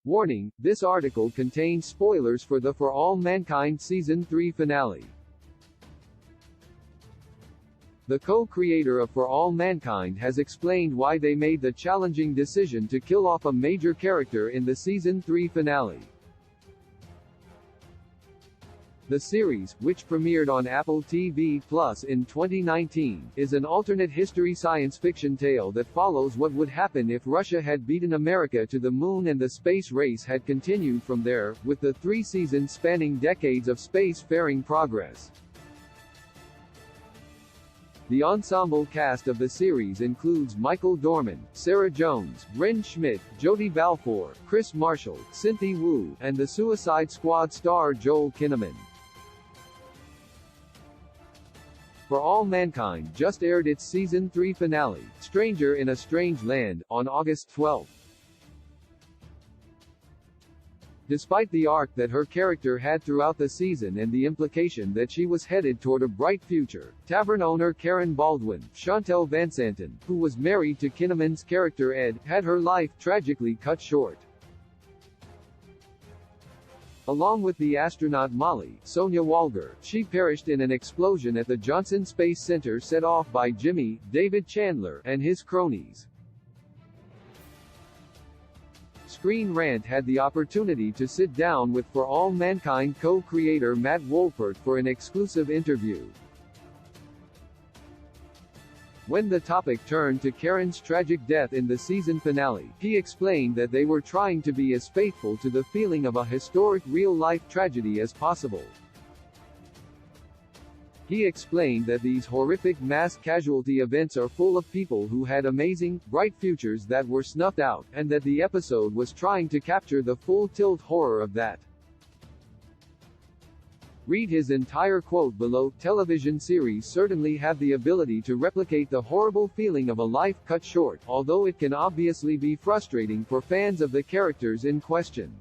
Warning, this article contains spoilers for the For All Mankind Season 3 finale. The co-creator of For All Mankind has explained why they made the challenging decision to kill off a major character in the Season 3 finale. The series, which premiered on Apple TV Plus in 2019, is an alternate history science fiction tale that follows what would happen if Russia had beaten America to the moon and the space race had continued from there, with the 3 seasons spanning decades of space-faring progress. The ensemble cast of the series includes Michael Dorman, Sarah Jones, Ren Schmidt, Jodie Balfour, Chris Marshall, Cynthia Wu, and the Suicide Squad star Joel Kinnaman. For All Mankind just aired its Season 3 finale, Stranger in a Strange Land, on August 12. Despite the arc that her character had throughout the season and the implication that she was headed toward a bright future, tavern owner Karen Baldwin, Chantel Vansanten, who was married to Kinnaman's character Ed, had her life tragically cut short. Along with the astronaut Molly, Sonya Walger, she perished in an explosion at the Johnson Space Center set off by Jimmy, David Chandler, and his cronies. Screen Rant had the opportunity to sit down with For All Mankind co-creator Matt Wolpert for an exclusive interview. When the topic turned to Karen's tragic death in the season finale, he explained that they were trying to be as faithful to the feeling of a historic real-life tragedy as possible. He explained that these horrific mass casualty events are full of people who had amazing, bright futures that were snuffed out, and that the episode was trying to capture the full-tilt horror of that. Read his entire quote below. Television series certainly have the ability to replicate the horrible feeling of a life cut short, although it can obviously be frustrating for fans of the characters in question.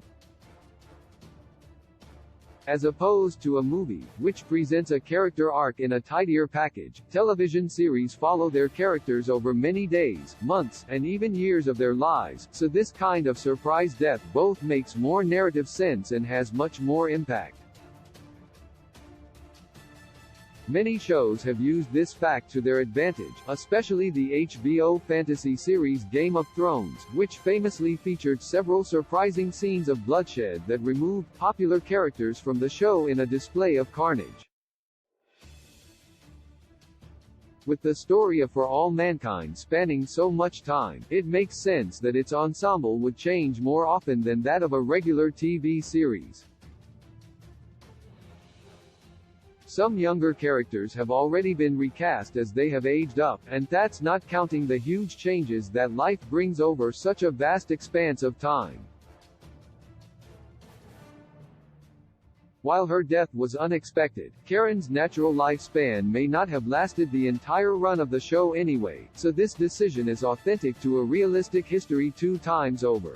As opposed to a movie, which presents a character arc in a tidier package, television series follow their characters over many days, months, and even years of their lives, so this kind of surprise death both makes more narrative sense and has much more impact. Many shows have used this fact to their advantage, especially the HBO fantasy series Game of Thrones, which famously featured several surprising scenes of bloodshed that removed popular characters from the show in a display of carnage. With the story of For All Mankind spanning so much time, it makes sense that its ensemble would change more often than that of a regular TV series. Some younger characters have already been recast as they have aged up, and that's not counting the huge changes that life brings over such a vast expanse of time. While her death was unexpected, Karen's natural lifespan may not have lasted the entire run of the show anyway, so this decision is authentic to a realistic history 2 times over.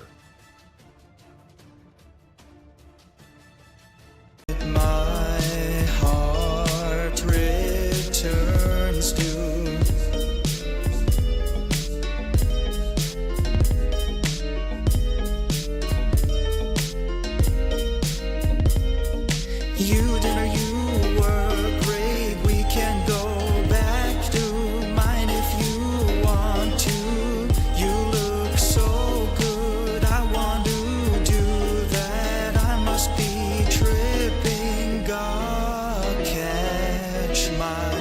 You did or you were great. We can go back to mine if you want to. You look so good, I want to do that. I must be tripping, God catch my